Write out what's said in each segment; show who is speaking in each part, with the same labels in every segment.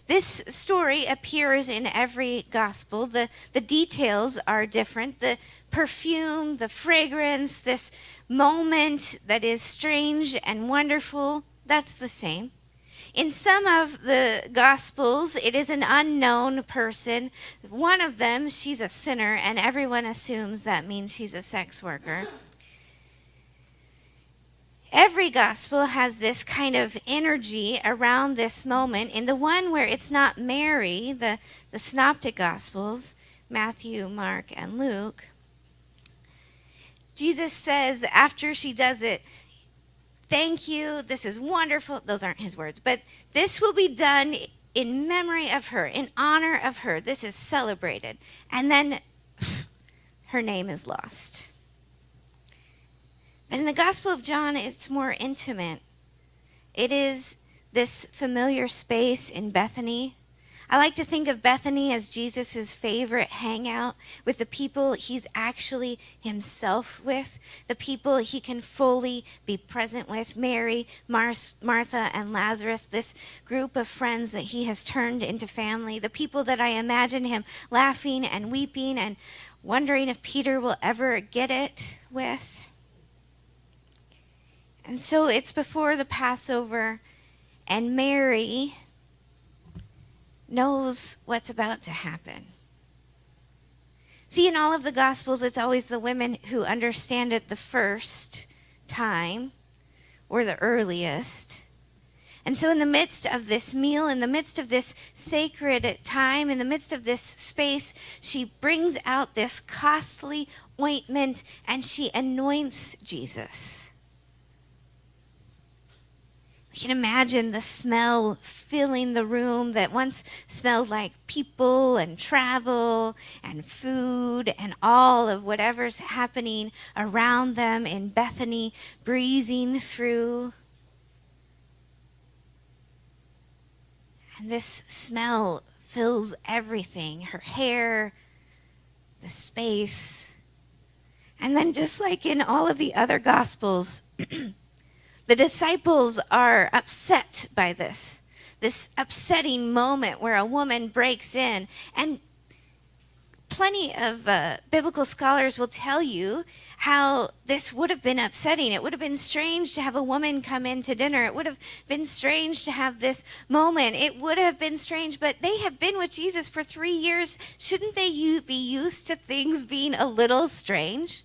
Speaker 1: This story appears in every gospel. The details are different. The perfume, the fragrance, this moment that is strange and wonderful, that's the same. In some of the gospels, it is an unknown person. One of them, she's a sinner, and everyone assumes that means she's a sex worker. Every gospel has this kind of energy around this moment. In the one where it's not Mary, the synoptic gospels, Matthew, Mark, and Luke, Jesus says after she does it, "Thank you, this is wonderful." Those aren't his words, but this will be done in memory of her, in honor of her. This is celebrated. And then her name is lost. But in the Gospel of John, it's more intimate. It is this familiar space in Bethany. I like to think of Bethany as Jesus' favorite hangout with the people he's actually himself with, the people he can fully be present with, Mary, Martha, and Lazarus, this group of friends that he has turned into family, the people that I imagine him laughing and weeping and wondering if Peter will ever get it with. And so it's before the Passover, and Mary knows what's about to happen. See, in all of the Gospels, it's always the women who understand it the first time or the earliest. And so in the midst of this meal, in the midst of this sacred time, in the midst of this space, she brings out this costly ointment and she anoints Jesus. You can imagine the smell filling the room that once smelled like people and travel and food and all of whatever's happening around them in Bethany, breezing through. And this smell fills everything, her hair, the space. And then just like in all of the other Gospels, the disciples are upset by this upsetting moment where a woman breaks in. And plenty of biblical scholars will tell you how this would have been upsetting. It would have been strange to have a woman come in to dinner. It would have been strange to have this moment. It would have been strange, but they have been with Jesus for 3 years. Shouldn't they be used to things being a little strange?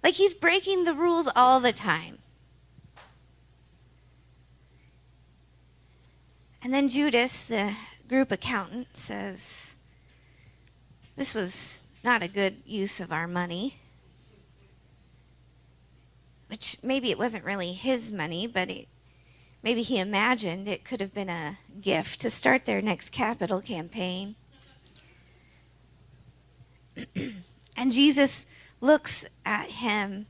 Speaker 1: Like he's breaking the rules all the time. And then Judas, the group accountant, says, "This was not a good use of our money." Which maybe it wasn't really his money, but maybe he imagined it could have been a gift to start their next capital campaign. And Jesus looks at him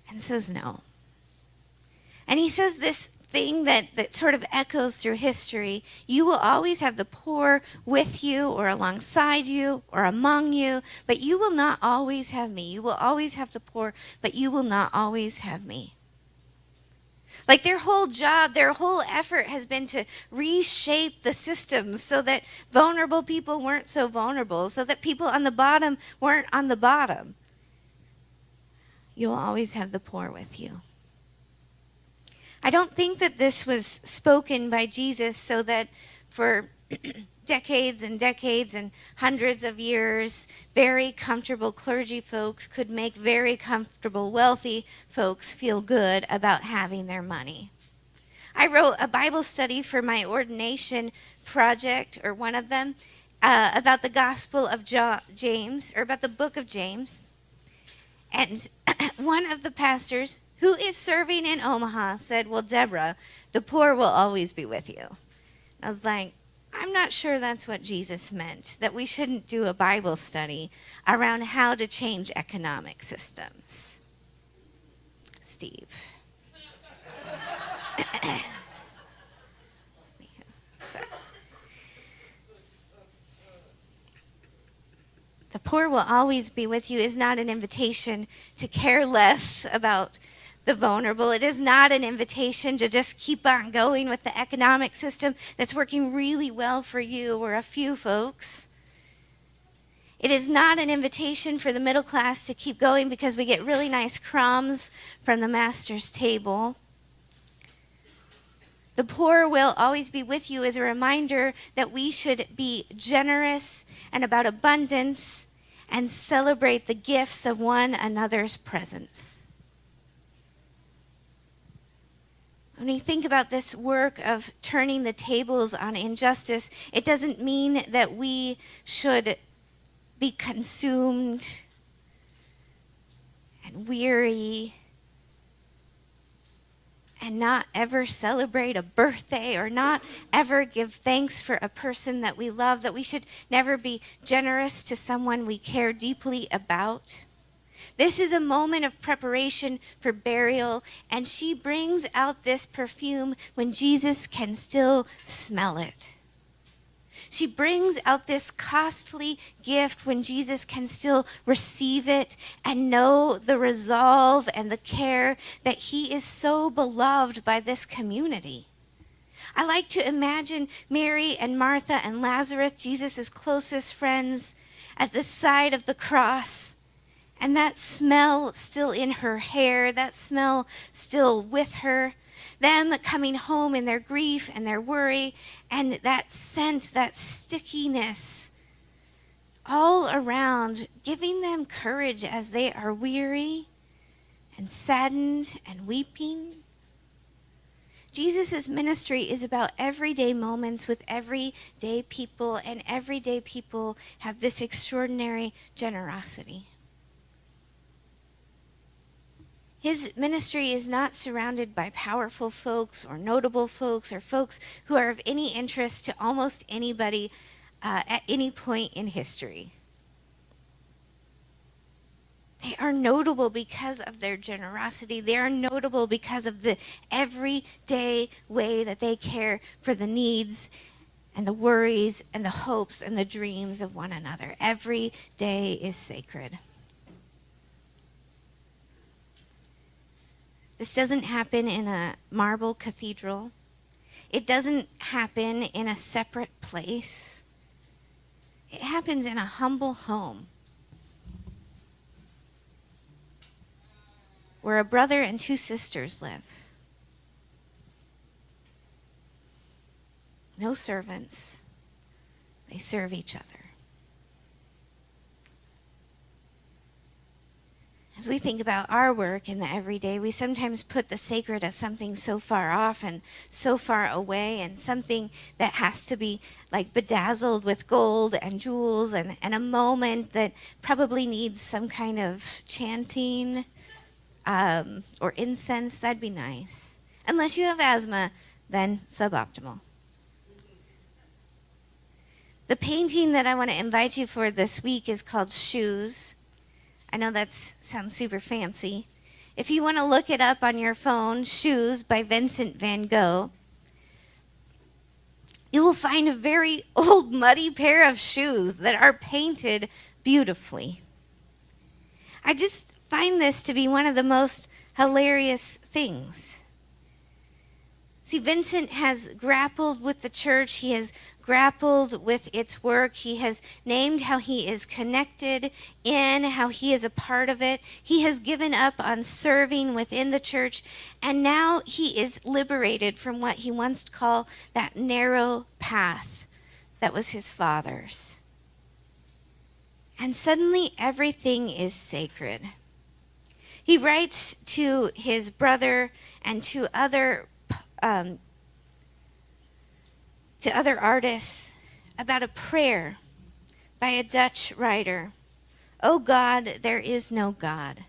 Speaker 1: and says no. And he says this thing that sort of echoes through history. You will always have the poor with you or alongside you or among you, but you will not always have me. You will always have the poor, but you will not always have me. Like their whole job, their whole effort has been to reshape the systems so that vulnerable people weren't so vulnerable, so that people on the bottom weren't on the bottom. You will always have the poor with you. I don't think that this was spoken by Jesus so that for decades and decades and hundreds of years, very comfortable clergy folks could make very comfortable wealthy folks feel good about having their money. I wrote a Bible study for my ordination project, or one of them, about the Gospel of James, or about the book of James. And one of the pastors who is serving in Omaha said, "Well, Debra, the poor will always be with you." I was like, I'm not sure that's what Jesus meant, that we shouldn't do a Bible study around how to change economic systems. Steve. So. The poor will always be with you is not an invitation to care less about the vulnerable. It is not an invitation to just keep on going with the economic system that's working really well for you or a few folks. It is not an invitation for the middle class to keep going because we get really nice crumbs from the master's table. The poor will always be with you is a reminder that we should be generous and about abundance and celebrate the gifts of one another's presence. When we think about this work of turning the tables on injustice, it doesn't mean that we should be consumed and weary and not ever celebrate a birthday or not ever give thanks for a person that we love, that we should never be generous to someone we care deeply about. This is a moment of preparation for burial, and she brings out this perfume when Jesus can still smell it. She brings out this costly gift when Jesus can still receive it and know the resolve and the care that he is so beloved by this community. I like to imagine Mary and Martha and Lazarus, Jesus' closest friends, at the side of the cross, and that smell still in her hair, that smell still with her, them coming home in their grief and their worry, and that scent, that stickiness all around, giving them courage as they are weary and saddened and weeping. Jesus' ministry is about everyday moments with everyday people, and everyday people have this extraordinary generosity. His ministry is not surrounded by powerful folks or notable folks or folks who are of any interest to almost anybody at any point in history. They are notable because of their generosity. They are notable because of the everyday way that they care for the needs and the worries and the hopes and the dreams of one another. Every day is sacred. This doesn't happen in a marble cathedral. It doesn't happen in a separate place. It happens in a humble home where a brother and two sisters live. No servants. They serve each other. As we think about our work in the everyday, we sometimes put the sacred as something so far off and so far away, and something that has to be like bedazzled with gold and jewels, and a moment that probably needs some kind of chanting or incense. That'd be nice. Unless you have asthma, then suboptimal. The painting that I want to invite you for this week is called Shoes. I know that sounds super fancy. If you want to look it up on your phone, Shoes by Vincent van Gogh, you will find a very old, muddy pair of shoes that are painted beautifully. I just find this to be one of the most hilarious things. See, Vincent has grappled with the church. He has grappled with its work. He has named how he is connected in, how he is a part of it. He has given up on serving within the church, and now he is liberated from what he once called that narrow path that was his father's. And suddenly everything is sacred. He writes to his brother and to other artists about a prayer by a Dutch writer. "Oh God, there is no God."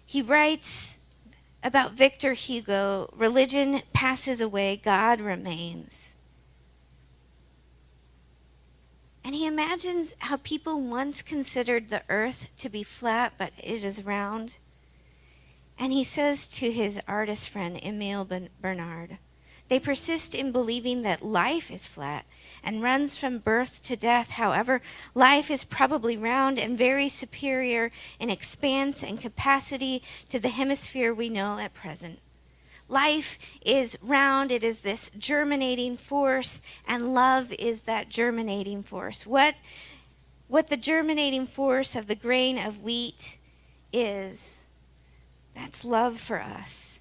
Speaker 1: He writes about Victor Hugo, "Religion passes away, God remains." And he imagines how people once considered the earth to be flat, but it is round. And he says to his artist friend, Emile Bernard, They persist in believing that life is flat and runs from birth to death. However, life is probably round and very superior in expanse and capacity to the hemisphere we know at present. Life is round, it is this germinating force, and love is that germinating force. What the germinating force of the grain of wheat is, that's love for us.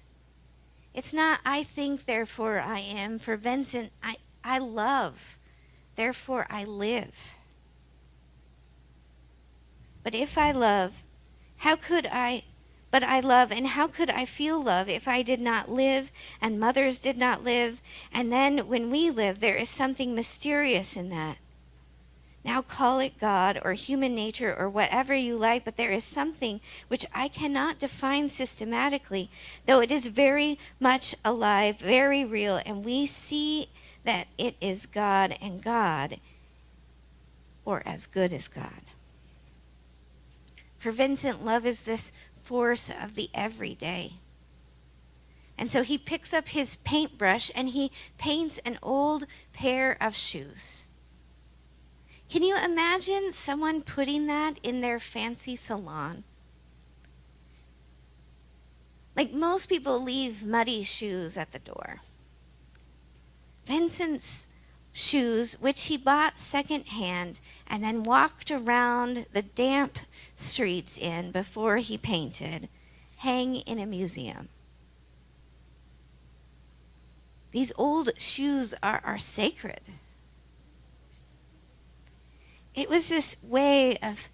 Speaker 1: It's not, I think, therefore I am. For Vincent, I love, therefore I live. But if I love, but I love, and how could I feel love if I did not live and mothers did not live? And then when we live, there is something mysterious in that. Now call it God or human nature or whatever you like, but there is something which I cannot define systematically, though it is very much alive, very real, and we see that it is God and God, or as good as God. For Vincent, love is this force of the everyday. And so he picks up his paintbrush and he paints an old pair of shoes. Can you imagine someone putting that in their fancy salon? Like, most people leave muddy shoes at the door. Vincent's shoes, which he bought secondhand and then walked around the damp streets in before he painted, hang in a museum. These old shoes are sacred. It was this way of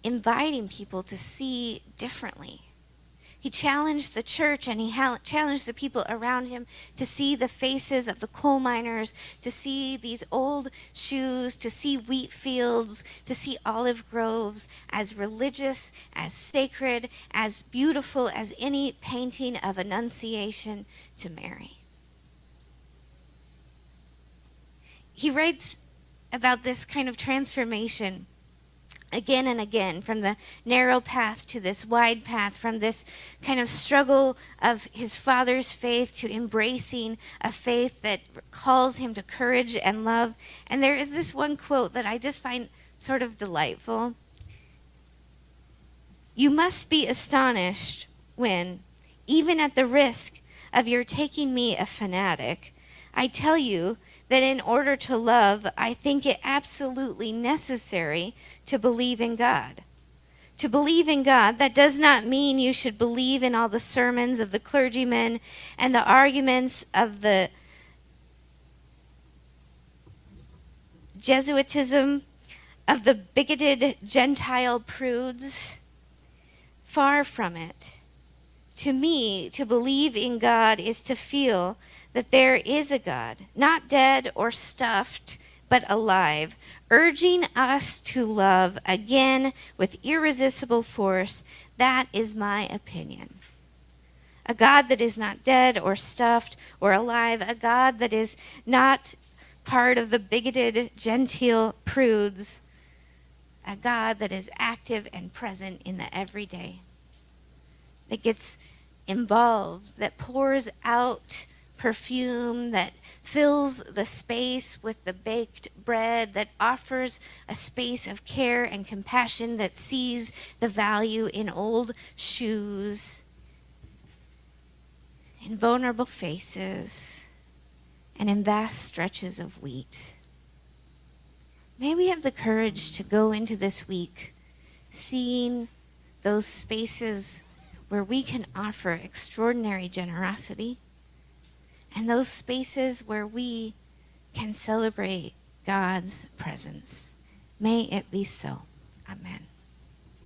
Speaker 1: inviting people to see differently. He challenged the church and he challenged the people around him to see the faces of the coal miners, to see these old shoes, to see wheat fields, to see olive groves as religious, as sacred, as beautiful as any painting of Annunciation to Mary. He writes about this kind of transformation again and again, from the narrow path to this wide path, from this kind of struggle of his father's faith to embracing a faith that calls him to courage and love. And there is this one quote that I just find sort of delightful. You must be astonished when, even at the risk of your taking me a fanatic, I tell you that in order to love, I think it absolutely necessary to believe in God. To believe in God, that does not mean you should believe in all the sermons of the clergymen and the arguments of the Jesuitism of the bigoted Gentile prudes. Far from it. To me, to believe in God is to feel that there is a God, not dead or stuffed, but alive, urging us to love again with irresistible force. That is my opinion. A God that is not dead or stuffed or alive, a God that is not part of the bigoted Gentile prudes, a God that is active and present in the everyday, that gets involved, that pours out perfume, that fills the space with the baked bread, that offers a space of care and compassion, that sees the value in old shoes, in vulnerable faces, and in vast stretches of wheat. May we have the courage to go into this week seeing those spaces where we can offer extraordinary generosity, and those spaces where we can celebrate God's presence. May it be so. Amen.